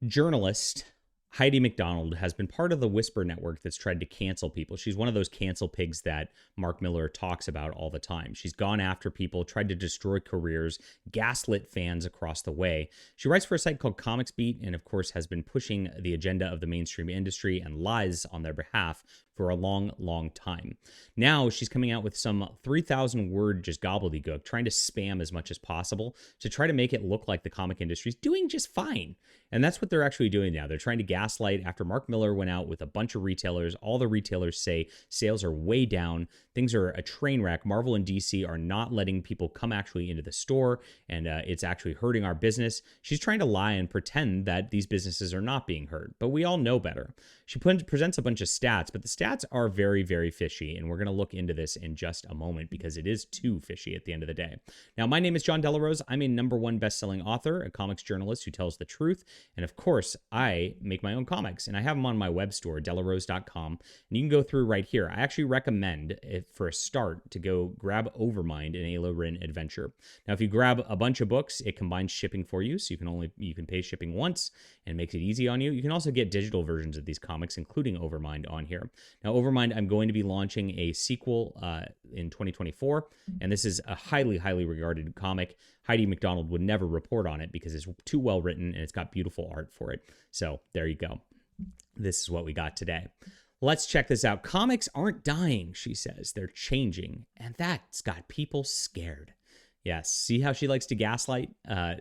Journalist Heidi MacDonald has been part of the Whisper network that's tried to cancel people. She's one of those cancel pigs that Mark Millar talks about all the time. She's gone after people, tried to destroy careers, gaslit fans across the way. She writes for a site called Comics Beat and, of course, has been pushing the agenda of the mainstream industry and lies on their behalf for a long, long time. Now she's coming out with some 3,000 word just gobbledygook, trying to spam as much as possible to try to make it look like the comic industry is doing just fine. And that's what they're actually doing now. They're trying to gaslight after Mark Millar went out with a bunch of retailers. All the retailers say sales are way down. Things are a train wreck. Marvel and DC are not letting people come actually into the store, and it's actually hurting our business. She's trying to lie and pretend that these businesses are not being hurt, but we all know better. She presents a bunch of stats, but the stats are very, very fishy, and we're going to look into this in just a moment because it is too fishy at the end of the day. Now, my name is John Delarose. I'm a #1 best-selling author, a comics journalist who tells the truth, and of course, I make my own comics, and I have them on my web store, delarose.com, and you can go through right here. I actually recommend, for a start, to go grab Overmind, an Ayla Rin adventure. Now, if you grab a bunch of books, it combines shipping for you, so you can pay shipping once and makes it easy on you. You can also get digital versions of these comics, including Overmind, on here. Now, Overmind, I'm going to be launching a sequel in 2024, and this is a highly, highly regarded comic. Heidi MacDonald would never report on it because it's too well written and it's got beautiful art for it. So there you go. This is what we got today. Let's check this out. Comics aren't dying, she says. They're changing, and that's got people scared. Yes, see how she likes to gaslight,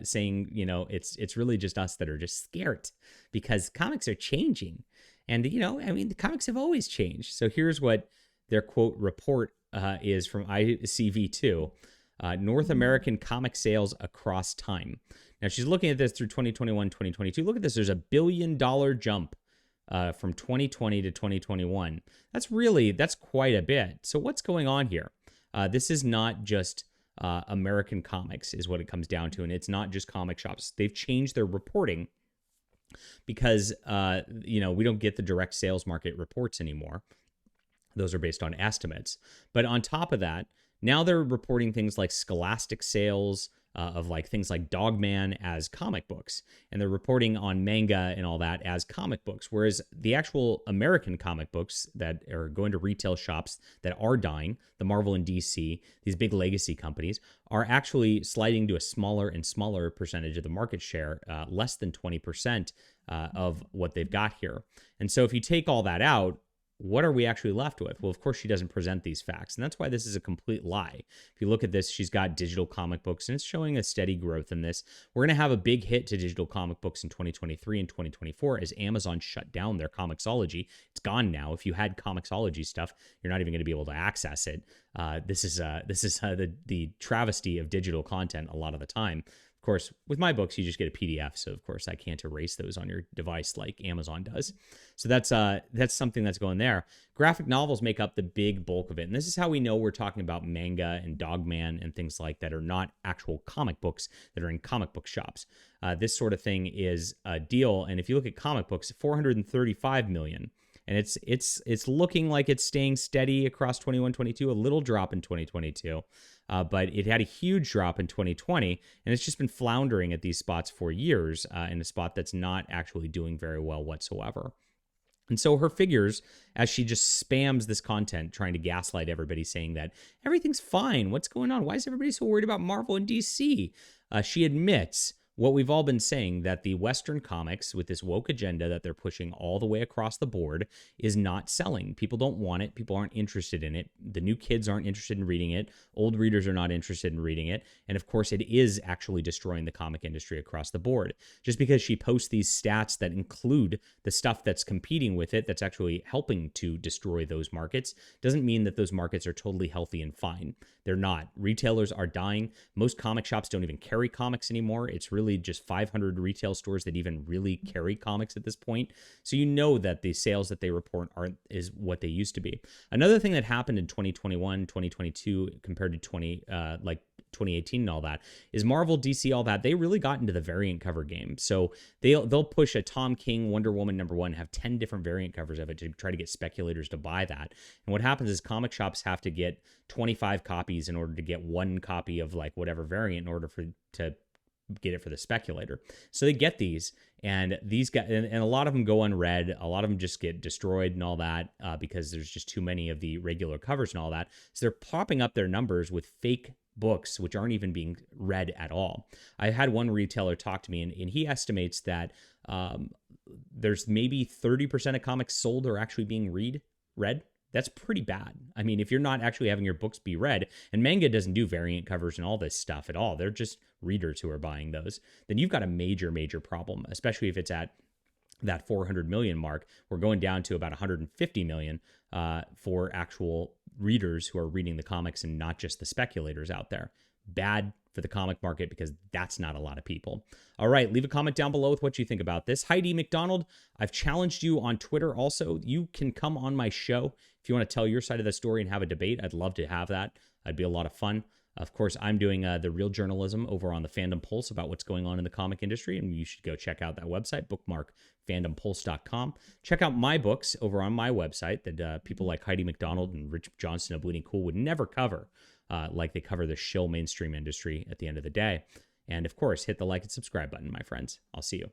saying, it's really just us that are just scared because comics are changing. And, the comics have always changed. So here's what their quote report is from ICV2, North American comic sales across time. Now, she's looking at this through 2021, 2022. Look at this. There's a $1 billion jump from 2020 to 2021. That's quite a bit. So what's going on here? This is not just American comics is what it comes down to. And it's not just comic shops. They've changed their reporting because, we don't get the direct sales market reports anymore. Those are based on estimates. But on top of that, now they're reporting things like Scholastic sales of like things like Dogman as comic books. And they're reporting on manga and all that as comic books. Whereas the actual American comic books that are going to retail shops that are dying, the Marvel and DC, these big legacy companies, are actually sliding to a smaller and smaller percentage of the market share, less than 20% of what they've got here. And so if you take all that out, what are we actually left with? Well, of course, she doesn't present these facts, and that's why this is a complete lie. If you look at this, she's got digital comic books, and it's showing a steady growth in this. We're going to have a big hit to digital comic books in 2023 and 2024 as Amazon shut down their Comixology. It's gone now. If you had Comixology stuff, you're not even going to be able to access it. This is the travesty of digital content a lot of the time. Of course, with my books, you just get a PDF. So, of course, I can't erase those on your device like Amazon does. So that's something that's going there. Graphic novels make up the big bulk of it. And this is how we know we're talking about manga and Dogman and things like that are not actual comic books that are in comic book shops. This sort of thing is a deal. And if you look at comic books, 435 million. And it's looking like it's staying steady across 21, 22, a little drop in 2022. But it had a huge drop in 2020, and it's just been floundering at these spots for years in a spot that's not actually doing very well whatsoever. And so her figures, as she just spams this content, trying to gaslight everybody, saying that everything's fine. What's going on? Why is everybody so worried about Marvel and DC? She admits what we've all been saying, that the Western comics with this woke agenda that they're pushing all the way across the board is not selling. People don't want it. People aren't interested in it. The new kids aren't interested in reading it. Old readers are not interested in reading it. And of course, it is actually destroying the comic industry across the board. Just because she posts these stats that include the stuff that's competing with it, that's actually helping to destroy those markets, doesn't mean that those markets are totally healthy and fine. They're not. Retailers are dying. Most comic shops don't even carry comics anymore. It's really just 500 retail stores that even really carry comics at this point. So you know that the sales that they report is what they used to be. Another thing that happened in 2021, 2022 compared to 2018 and all that is Marvel, DC, all that, they really got into the variant cover game. So they'll push a Tom King Wonder Woman #1, have 10 different variant covers of it to try to get speculators to buy that. And what happens is comic shops have to get 25 copies in order to get one copy of like whatever variant in order to get it for the speculator. So they get these, and these guys, and a lot of them go unread. A lot of them just get destroyed and all that because there's just too many of the regular covers and all that. So they're popping up their numbers with fake books, which aren't even being read at all. I had one retailer talk to me, and he estimates that there's maybe 30% of comics sold are actually being read. That's pretty bad. I mean, if you're not actually having your books be read, and manga doesn't do variant covers and all this stuff at all, they're just readers who are buying those, then you've got a major, major problem, especially if it's at that 400 million mark. We're going down to about 150 million for actual readers who are reading the comics and not just the speculators out there. Bad for the comic market because that's not a lot of people. All right, leave a comment down below with what you think about this. Heidi MacDonald, I've challenged you on Twitter also. You can come on my show if you want to tell your side of the story and have a debate. I'd love to have that. That'd be a lot of fun. Of course, I'm doing the real journalism over on the Fandom Pulse about what's going on in the comic industry, and you should go check out that website, bookmark fandompulse.com. Check out my books over on my website that people like Heidi MacDonald and Rich Johnston of Bleeding Cool would never cover, like they cover the shill mainstream industry at the end of the day. And of course, hit the like and subscribe button, my friends. I'll see you.